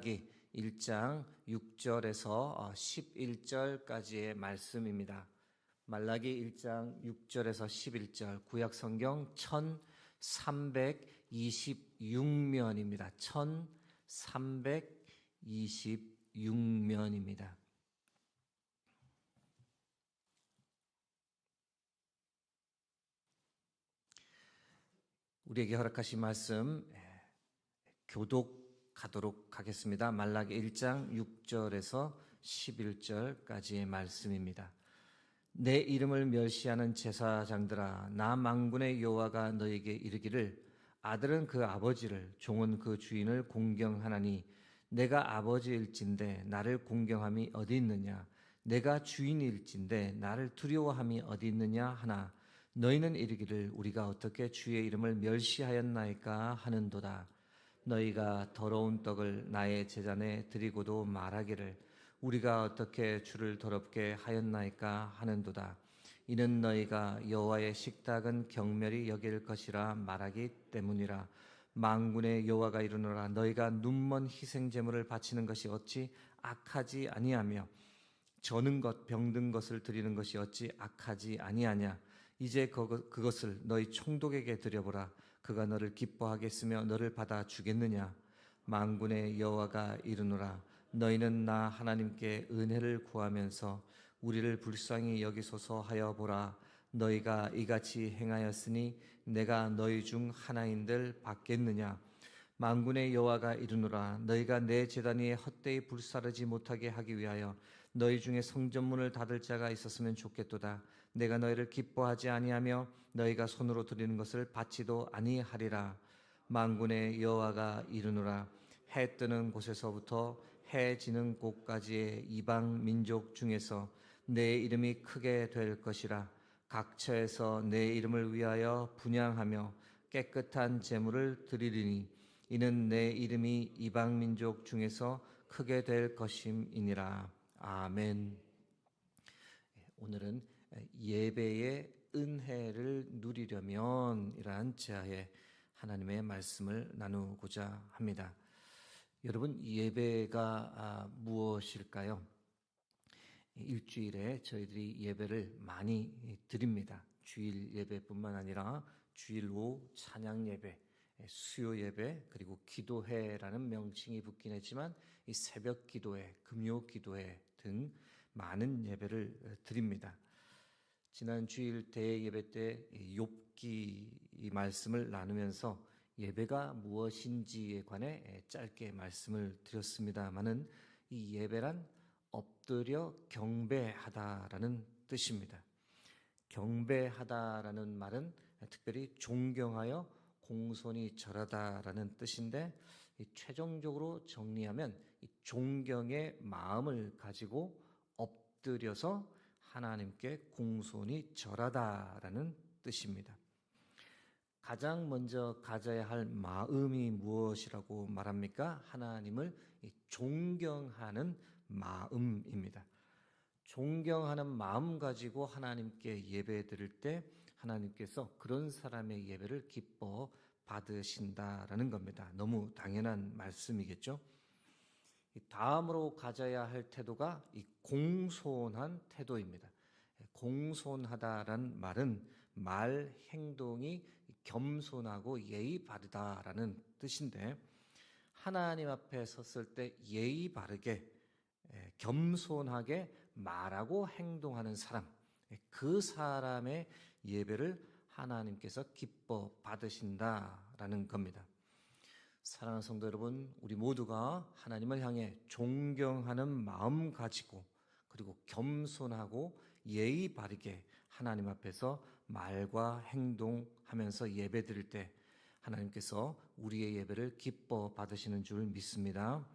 말라기 1장 6절에서 11절까지의 말씀입니다. 말라기 1장 6절에서 11절, 구약성경 1326면입니다. 1326면입니다. 우리에게 허락하신 말씀 교독하도록 하겠습니다. 말라기 1장 6절에서 11절까지의 말씀입니다. 내 이름을 멸시하는 제사장들아, 나 만군의 여호와가 너에게 이르기를 아들은 그 아버지를, 종은 그 주인을 공경하나니 내가 아버지일진데 나를 공경함이 어디 있느냐? 내가 주인일진데 나를 두려워함이 어디 있느냐 하나 너희는 이르기를 우리가 어떻게 주의 이름을 멸시하였나이까 하는도다. 너희가 더러운 떡을 나의 제단에 드리고도 말하기를 우리가 어떻게 주를 더럽게 하였나이까 하는도다. 이는 너희가 여호와의 식탁은 경멸히 여길 것이라 말하기 때문이라. 만군의 여호와가 이르노라. 너희가 눈먼 희생 제물을 바치는 것이 어찌 악하지 아니하며 저는 것 병든 것을 드리는 것이 어찌 악하지 아니하냐. 이제 그것을 너희 총독에게 드려보라. 그가 너를 기뻐하겠으며 너를 받아 주겠느냐. 만군의 여호와가 이르노라. 너희는 나 하나님께 은혜를 구하면서 우리를 불쌍히 여기소서 하여 보라. 너희가 이같이 행하였으니 내가 너희 중 하나인들 받겠느냐. 만군의 여호와가 이르노라. 너희가 내 제단 위에 헛되이 불사르지 못하게 하기 위하여 너희 중에 성전문을 닫을 자가 있었으면 좋겠도다. 내가 너희를 기뻐하지 아니하며 너희가 손으로 드리는 것을 받지도 아니하리라. 만군의 여호와가 이르노라. 해 뜨는 곳에서부터 해 지는 곳까지의 이방 민족 중에서 내 이름이 크게 될 것이라. 각처에서 내 이름을 위하여 분향하며 깨끗한 제물을 드리리니 이는 내 이름이 이방 민족 중에서 크게 될 것임이니라. 아멘. 오늘은 예배의 은혜를 누리려면 이러한 제하에 하나님의 말씀을 나누고자 합니다. 여러분, 예배가 무엇일까요? 일주일에 저희들이 예배를 많이 드립니다. 주일 예배뿐만 아니라 주일 오후 찬양 예배, 수요 예배, 그리고 기도회라는 명칭이 붙긴 했지만 이 새벽 기도회, 금요 기도회 등 많은 예배를 드립니다. 지난 주일 대예배 때 욥기 말씀을 나누면서 예배가 무엇인지에 관해 짧게 말씀을 드렸습니다마는 이 예배란 엎드려 경배하다라는 뜻입니다. 경배하다라는 말은 특별히 존경하여 공손히 절하다라는 뜻인데 최종적으로 정리하면 이 존경의 마음을 가지고 엎드려서 하나님께 공손히 절하다라는 뜻입니다. 가장 먼저 가져야 할 마음이 무엇이라고 말합니까? 하나님을 존경하는 마음입니다. 존경하는 마음 가지고 하나님께 예배 드릴 때 하나님께서 그런 사람의 예배를 기뻐 받으신다라는 겁니다. 너무 당연한 말씀이겠죠? 다음으로 가져야 할 태도가 이 공손한 태도입니다. 공손하다라는 말은 말, 행동이 겸손하고 예의 바르다라는 뜻인데 하나님 앞에 섰을 때 예의 바르게 겸손하게 말하고 행동하는 사람, 그 사람의 예배를 하나님께서 기뻐 받으신다라는 겁니다. 사랑하는 성도 여러분, 우리 모두가 하나님을 향해 존경하는 마음 가지고 그리고 겸손하고 예의 바르게 하나님 앞에서 말과 행동하면서 예배 드릴 때 하나님께서 우리의 예배를 기뻐 받으시는 줄 믿습니다.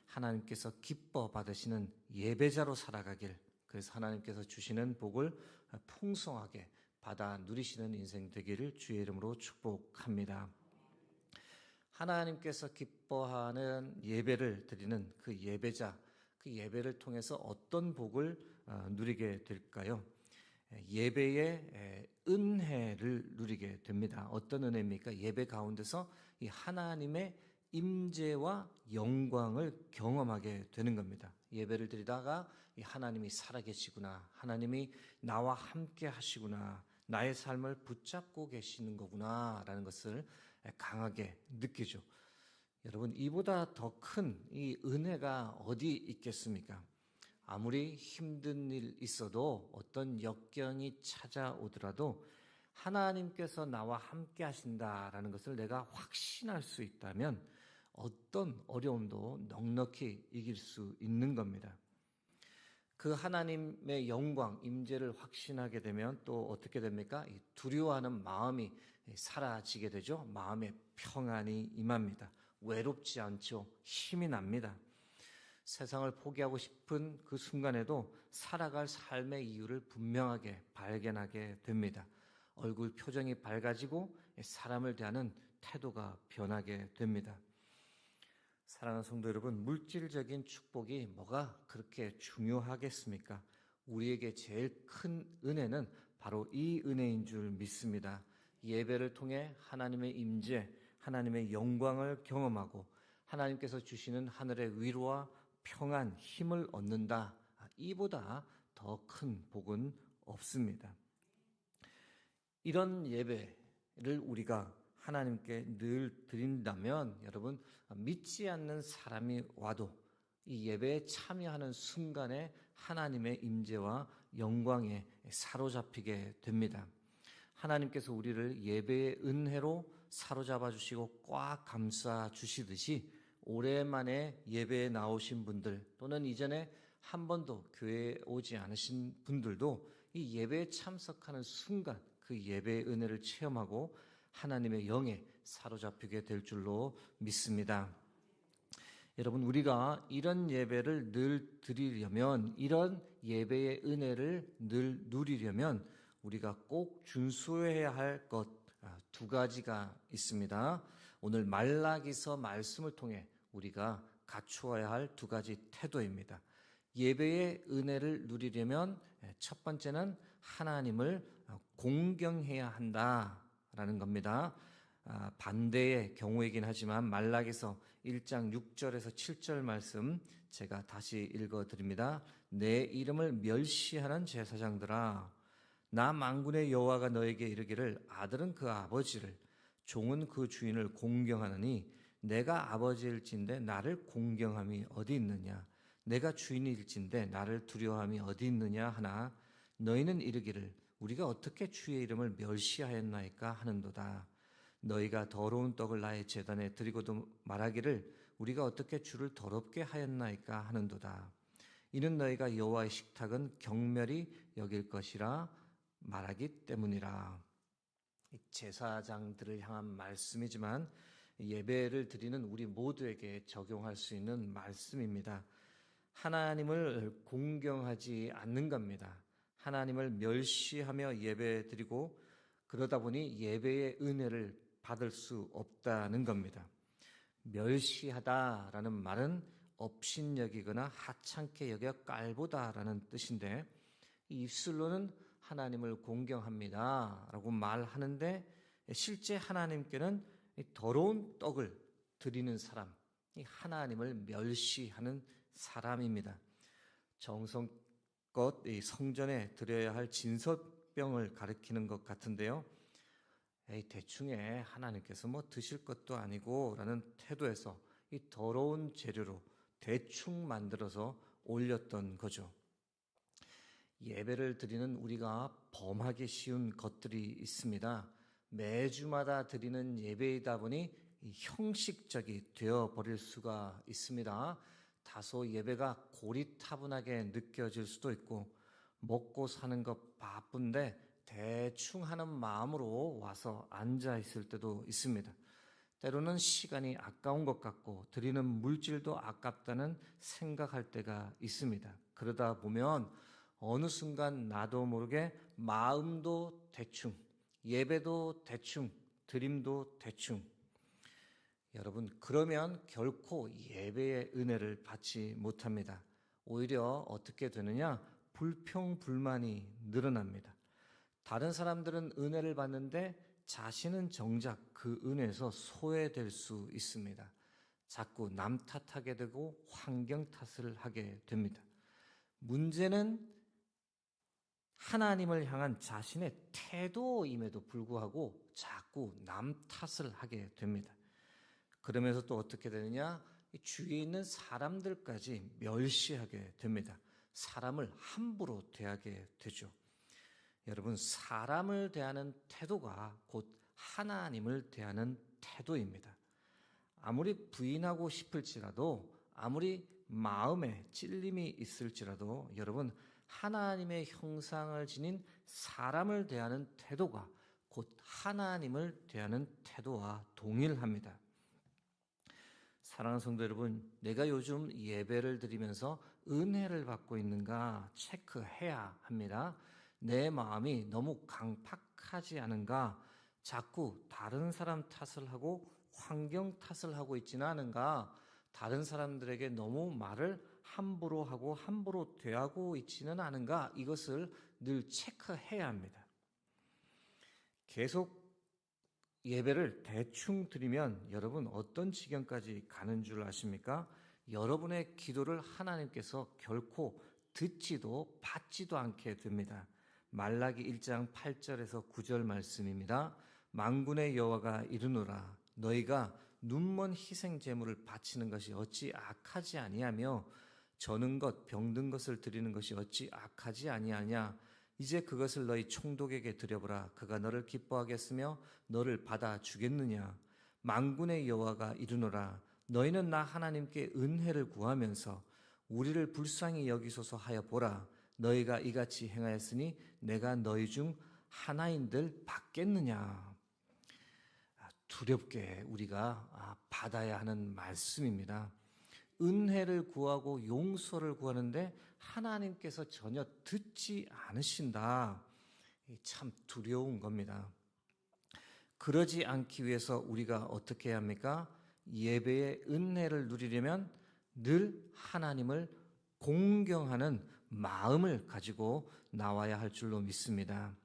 하나님께서 기뻐 받으시는 예배자로 살아가길, 그래서 하나님께서 주시는 복을 풍성하게 받아 누리시는 인생 되기를 주의 이름으로 축복합니다. 하나님께서 기뻐하는 예배를 드리는 그 예배자, 그 예배를 통해서 어떤 복을 누리게 될까요? 예배의 은혜를 누리게 됩니다. 어떤 은혜입니까? 예배 가운데서 이 하나님의 임재와 영광을 경험하게 되는 겁니다. 예배를 드리다가 하나님이 살아계시구나, 하나님이 나와 함께 하시구나, 나의 삶을 붙잡고 계시는 거구나라는 것을 강하게 느끼죠. 여러분, 이보다 더 큰 이 은혜가 어디 있겠습니까? 아무리 힘든 일 있어도, 어떤 역경이 찾아오더라도 하나님께서 나와 함께 하신다라는 것을 내가 확신할 수 있다면 어떤 어려움도 넉넉히 이길 수 있는 겁니다. 그 하나님의 영광, 임재를 확신하게 되면 또 어떻게 됩니까? 이 두려워하는 마음이 사라지게 되죠. 마음의 평안이 임합니다. 외롭지 않죠. 힘이 납니다. 세상을 포기하고 싶은 그 순간에도 살아갈 삶의 이유를 분명하게 발견하게 됩니다. 얼굴 표정이 밝아지고 사람을 대하는 태도가 변하게 됩니다. 사랑하는 성도 여러분, 물질적인 축복이 뭐가 그렇게 중요하겠습니까? 우리에게 제일 큰 은혜는 바로 이 은혜인 줄 믿습니다. 예배를 통해 하나님의 임재, 하나님의 영광을 경험하고 하나님께서 주시는 하늘의 위로와 평안, 힘을 얻는다. 이보다 더 큰 복은 없습니다. 이런 예배를 우리가 하나님께 늘 드린다면 여러분, 믿지 않는 사람이 와도 이 예배에 참여하는 순간에 하나님의 임재와 영광에 사로잡히게 됩니다. 하나님께서 우리를 예배의 은혜로 사로잡아 주시고 꽉 감싸 주시듯이 오랜만에 예배에 나오신 분들, 또는 이전에 한 번도 교회에 오지 않으신 분들도 이 예배에 참석하는 순간 그 예배의 은혜를 체험하고 하나님의 영에 사로잡히게 될 줄로 믿습니다. 여러분, 우리가 이런 예배를 늘 드리려면, 이런 예배의 은혜를 늘 누리려면 우리가 꼭 준수해야 할 것 두 가지가 있습니다. 오늘 말라기서 말씀을 통해 우리가 갖추어야 할 두 가지 태도입니다. 예배의 은혜를 누리려면 첫 번째는 하나님을 공경해야 한다라는 겁니다. 반대의 경우이긴 하지만 말라기서 1장 6절에서 7절 말씀 제가 다시 읽어드립니다. 내 이름을 멸시하는 제사장들아, 나 만군의 여호와가 너에게 이르기를 아들은 그 아버지를, 종은 그 주인을 공경하느니 내가 아버지일진데 나를 공경함이 어디 있느냐? 내가 주인일진데 나를 두려워함이 어디 있느냐 하나 너희는 이르기를 우리가 어떻게 주의 이름을 멸시하였나이까 하는도다. 너희가 더러운 떡을 나의 제단에 드리고도 말하기를 우리가 어떻게 주를 더럽게 하였나이까 하는도다. 이는 너희가 여호와의 식탁은 경멸히 여길 것이라 말하기 때문이라. 제사장들을 향한 말씀이지만 예배를 드리는 우리 모두에게 적용할 수 있는 말씀입니다. 하나님을 공경하지 않는 겁니다. 하나님을 멸시하며 예배 드리고 그러다 보니 예배의 은혜를 받을 수 없다는 겁니다. 멸시하다라는 말은 업신여기거나 하찮게 여겨 깔보다라는 뜻인데, 입술로는 하나님을 공경합니다 라고 말하는데 실제 하나님께는 더러운 떡을 드리는 사람, 하나님을 멸시하는 사람입니다. 정성껏 성전에 드려야 할 진설병을 가리키는 것 같은데요. 대충에 하나님께서 뭐 드실 것도 아니고 라는 태도에서 이 더러운 재료로 대충 만들어서 올렸던 거죠. 예배를 드리는 우리가 범하기 쉬운 것들이 있습니다. 매주마다 드리는 예배이다 보니 형식적이 되어버릴 수가 있습니다. 다소 예배가 고리타분하게 느껴질 수도 있고, 먹고 사는 것 바쁜데 대충 하는 마음으로 와서 앉아 있을 때도 있습니다. 때로는 시간이 아까운 것 같고 드리는 물질도 아깝다는 생각할 때가 있습니다. 그러다 보면 어느 순간 나도 모르게 마음도 대충, 예배도 대충, 드림도 대충. 여러분, 그러면 결코 예배의 은혜를 받지 못합니다. 오히려 어떻게 되느냐? 불평불만이 늘어납니다. 다른 사람들은 은혜를 받는데 자신은 정작 그 은혜에서 소외될 수 있습니다. 자꾸 남 탓하게 되고 환경 탓을 하게 됩니다. 문제는 하나님을 향한 자신의 태도임에도 불구하고 자꾸 남 탓을 하게 됩니다. 그러면서 또 어떻게 되느냐? 주위에 있는 사람들까지 멸시하게 됩니다. 사람을 함부로 대하게 되죠. 여러분, 사람을 대하는 태도가 곧 하나님을 대하는 태도입니다. 아무리 부인하고 싶을지라도, 아무리 마음에 찔림이 있을지라도 여러분, 하나님의 형상을 지닌 사람을 대하는 태도가 곧 하나님을 대하는 태도와 동일합니다. 사랑하는 성도 여러분, 내가 요즘 예배를 드리면서 은혜를 받고 있는가 체크해야 합니다. 내 마음이 너무 강팍하지 않은가, 자꾸 다른 사람 탓을 하고 환경 탓을 하고 있지는 않은가, 다른 사람들에게 너무 말을 함부로 하고 함부로 대하고 있지는 않은가, 이것을 늘 체크해야 합니다. 계속 예배를 대충 드리면 여러분 어떤 지경까지 가는 줄 아십니까? 여러분의 기도를 하나님께서 결코 듣지도 받지도 않게 됩니다. 말라기 1장 8절에서 9절 말씀입니다. 만군의 여호와가 이르노라, 너희가 눈먼 희생 제물을 바치는 것이 어찌 악하지 아니하며 저는 것 병든 것을 드리는 것이 어찌 악하지 아니하냐. 이제 그것을 너희 총독에게 드려보라. 그가 너를 기뻐하겠으며 너를 받아 주겠느냐. 만군의 여호와가 이르노라, 너희는 나 하나님께 은혜를 구하면서 우리를 불쌍히 여기소서 하여 보라. 너희가 이같이 행하였으니 내가 너희 중 하나인들 받겠느냐. 두렵게 우리가 받아야 하는 말씀입니다. 은혜를 구하고 용서를 구하는데 하나님께서 전혀 듣지 않으신다. 참 두려운 겁니다. 그러지 않기 위해서 우리가 어떻게 해야 합니까? 예배의 은혜를 누리려면 늘 하나님을 공경하는 마음을 가지고 나와야 할 줄로 믿습니다.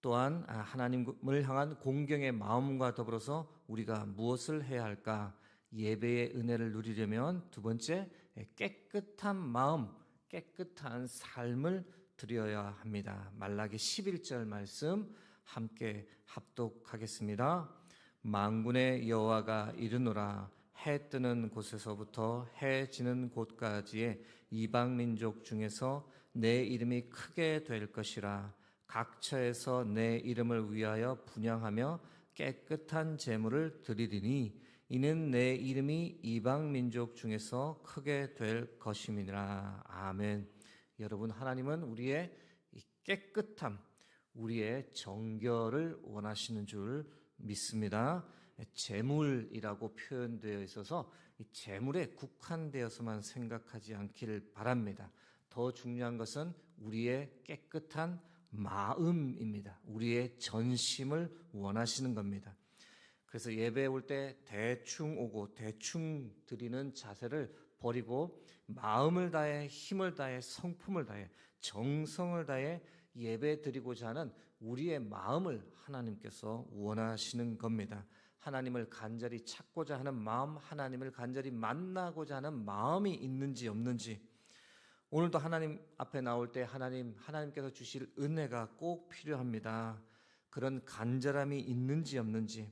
또한 하나님을 향한 공경의 마음과 더불어서 우리가 무엇을 해야 할까? 예배의 은혜를 누리려면 두 번째, 깨끗한 마음, 깨끗한 삶을 드려야 합니다. 말라기 11절 말씀 함께 합독하겠습니다. 만군의 여호와가 이르노라, 해 뜨는 곳에서부터 해 지는 곳까지의 이방 민족 중에서 내 이름이 크게 될 것이라. 각처에서 내 이름을 위하여 분향하며 깨끗한 제물을 드리리니 이는 내 이름이 이방 민족 중에서 크게 될 것임이니라. 아멘. 여러분, 하나님은 우리의 깨끗함, 우리의 정결을 원하시는 줄 믿습니다. 제물이라고 표현되어 있어서 이 제물에 국한되어서만 생각하지 않기를 바랍니다. 더 중요한 것은 우리의 깨끗한 마음입니다. 우리의 전심을 원하시는 겁니다. 그래서 예배에 올 때 대충 오고 대충 드리는 자세를 버리고 마음을 다해 힘을 다해 성품을 다해 정성을 다해 예배 드리고자 하는 우리의 마음을 하나님께서 원하시는 겁니다. 하나님을 간절히 찾고자 하는 마음, 하나님을 간절히 만나고자 하는 마음이 있는지 없는지, 오늘도 하나님 앞에 나올 때 하나님께서 주실 은혜가 꼭 필요합니다. 그런 간절함이 있는지 없는지,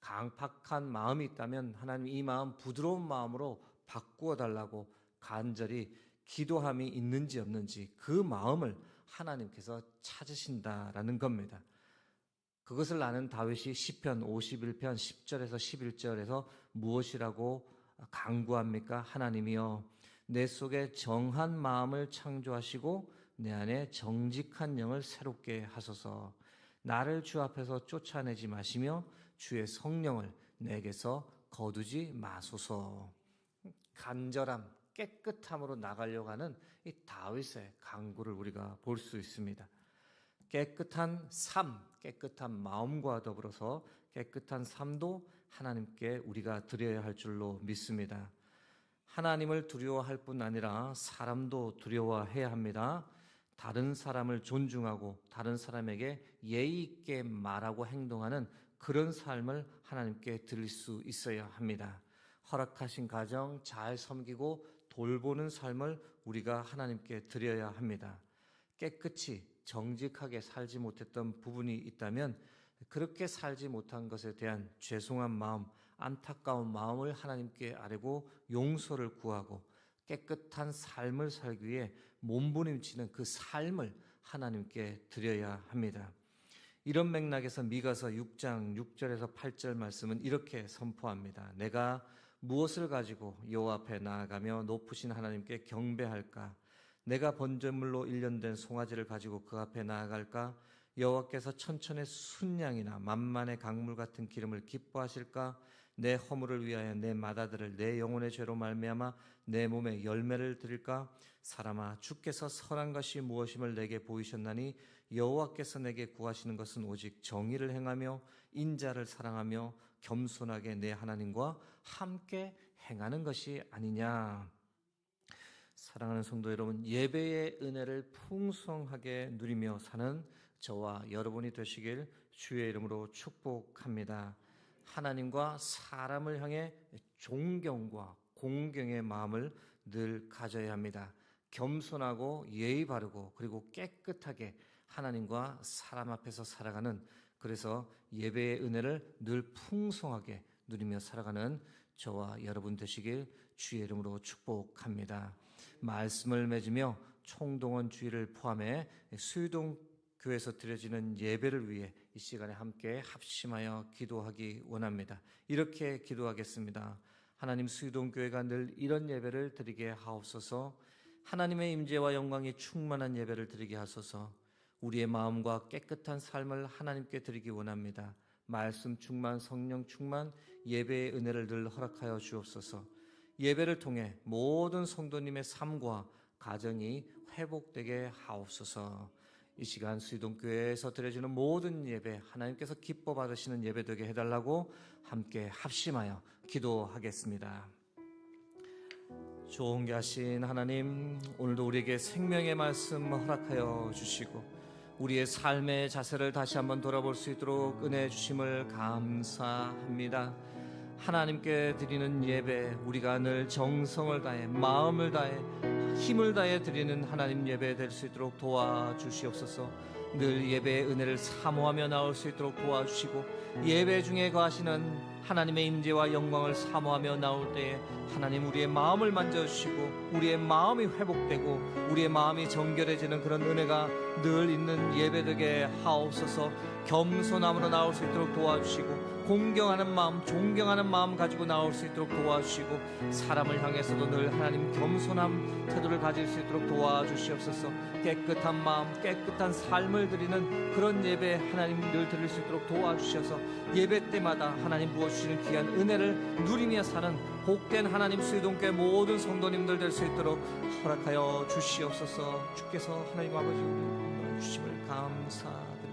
강팍한 마음이 있다면 하나님 이 마음 부드러운 마음으로 바꾸어 달라고 간절히 기도함이 있는지 없는지, 그 마음을 하나님께서 찾으신다라는 겁니다. 그것을 아는 다윗이 시편 51편 10절에서 11절에서 무엇이라고 간구합니까? 하나님이여, 내 속에 정한 마음을 창조하시고 내 안에 정직한 영을 새롭게 하소서. 나를 주 앞에서 쫓아내지 마시며 주의 성령을 내게서 거두지 마소서. 간절함, 깨끗함으로 나가려고 하는 이 다윗의 간구를 우리가 볼 수 있습니다. 깨끗한 삶, 깨끗한 마음과 더불어서 깨끗한 삶도 하나님께 우리가 드려야 할 줄로 믿습니다. 하나님을 두려워할 뿐 아니라 사람도 두려워해야 합니다. 다른 사람을 존중하고 다른 사람에게 예의 있게 말하고 행동하는 그런 삶을 하나님께 드릴 수 있어야 합니다. 허락하신 가정 잘 섬기고 돌보는 삶을 우리가 하나님께 드려야 합니다. 깨끗이 정직하게 살지 못했던 부분이 있다면 그렇게 살지 못한 것에 대한 죄송한 마음, 안타까운 마음을 하나님께 아뢰고 용서를 구하고 깨끗한 삶을 살기 위해 몸부림치는 그 삶을 하나님께 드려야 합니다. 이런 맥락에서 미가서 6장 6절에서 8절 말씀은 이렇게 선포합니다. 내가 무엇을 가지고 여호와 앞에 나아가며 높으신 하나님께 경배할까? 내가 번제물로 일련된 송아지를 가지고 그 앞에 나아갈까? 여호와께서 천천의 순양이나 만만의 강물 같은 기름을 기뻐하실까? 내 허물을 위하여 내 마다들을 내 영혼의 죄로 말미암아 내 몸에 열매를 드릴까? 사람아, 주께서 선한 것이 무엇임을 내게 보이셨나니 여호와께서 내게 구하시는 것은 오직 정의를 행하며 인자를 사랑하며 겸손하게 내 하나님과 함께 행하는 것이 아니냐. 사랑하는 성도 여러분, 예배의 은혜를 풍성하게 누리며 사는 저와 여러분이 되시길 주의 이름으로 축복합니다. 하나님과 사람을 향해 존경과 공경의 마음을 늘 가져야 합니다. 겸손하고 예의 바르고 그리고 깨끗하게 하나님과 사람 앞에서 살아가는, 그래서 예배의 은혜를 늘 풍성하게 누리며 살아가는 저와 여러분 되시길 주의 이름으로 축복합니다. 말씀을 맺으며 총동원 주일을 포함해 수유동 교회에서 드려지는 예배를 위해 이 시간에 함께 합심하여 기도하기 원합니다. 이렇게 기도하겠습니다. 하나님, 수유동 교회가 늘 이런 예배를 드리게 하옵소서. 하나님의 임재와 영광이 충만한 예배를 드리게 하소서. 우리의 마음과 깨끗한 삶을 하나님께 드리기 원합니다. 말씀 충만, 성령 충만, 예배의 은혜를 늘 허락하여 주옵소서. 예배를 통해 모든 성도님의 삶과 가정이 회복되게 하옵소서. 이 시간 수유동교회에서 드려지는 모든 예배 하나님께서 기뻐 받으시는 예배 되게 해달라고 함께 합심하여 기도하겠습니다. 좋은 하신 하나님, 오늘도 우리에게 생명의 말씀 허락하여 주시고 우리의 삶의 자세를 다시 한번 돌아볼 수 있도록 은혜 주심을 감사합니다. 하나님께 드리는 예배, 우리가 늘 정성을 다해 마음을 다해 힘을 다해 드리는 하나님 예배 될 수 있도록 도와주시옵소서. 늘 예배의 은혜를 사모하며 나올 수 있도록 도와주시고 예배 중에 거하시는 하나님의 임재와 영광을 사모하며 나올 때에 하나님 우리의 마음을 만져주시고 우리의 마음이 회복되고 우리의 마음이 정결해지는 그런 은혜가 늘 있는 예배 되게 하옵소서. 겸손함으로 나올 수 있도록 도와주시고 공경하는 마음, 존경하는 마음 가지고 나올 수 있도록 도와주시고 사람을 향해서도 늘 하나님 겸손한 태도를 가질 수 있도록 도와주시옵소서. 깨끗한 마음, 깨끗한 삶을 드리는 그런 예배 하나님 늘 드릴 수 있도록 도와주셔서 예배 때마다 하나님 부어주시는 귀한 은혜를 누리며 사는 복된 하나님 수유동교회 모든 성도님들 될 수 있도록 허락하여 주시옵소서. 주께서 하나님 아버지 우리 주심을 감사드립니다.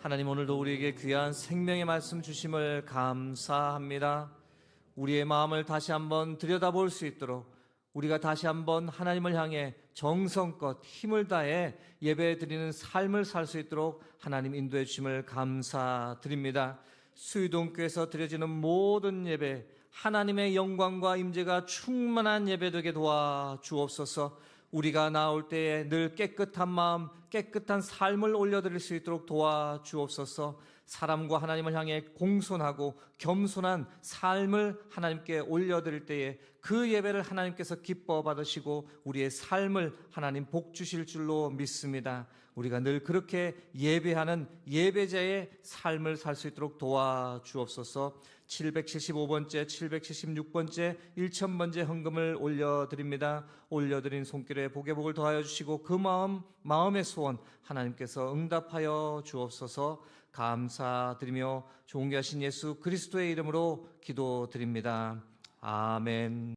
하나님, 오늘도 우리에게 귀한 생명의 말씀 주심을 감사합니다. 우리의 마음을 다시 한번 들여다볼 수 있도록 우리가 다시 한번 하나님을 향해 정성껏 힘을 다해 예배드리는 삶을 살 수 있도록 하나님 인도해 주심을 감사드립니다. 수유동교에서 드려지는 모든 예배 하나님의 영광과 임재가 충만한 예배 되게 도와주옵소서. 우리가 나올 때에 늘 깨끗한 마음, 깨끗한 삶을 올려드릴 수 있도록 도와주옵소서. 사람과 하나님을 향해 공손하고 겸손한 삶을 하나님께 올려드릴 때에 그 예배를 하나님께서 기뻐 받으시고 우리의 삶을 하나님 복 주실 줄로 믿습니다. 우리가 늘 그렇게 예배하는 예배자의 삶을 살 수 있도록 도와주옵소서. 775번째, 776번째, 1000번째 헌금을 올려드립니다. 올려드린 손길에 복의 복을 더하여 주시고 그 마음의 소원 하나님께서 응답하여 주옵소서. 감사드리며 존귀하신 예수 그리스도의 이름으로 기도드립니다. 아멘.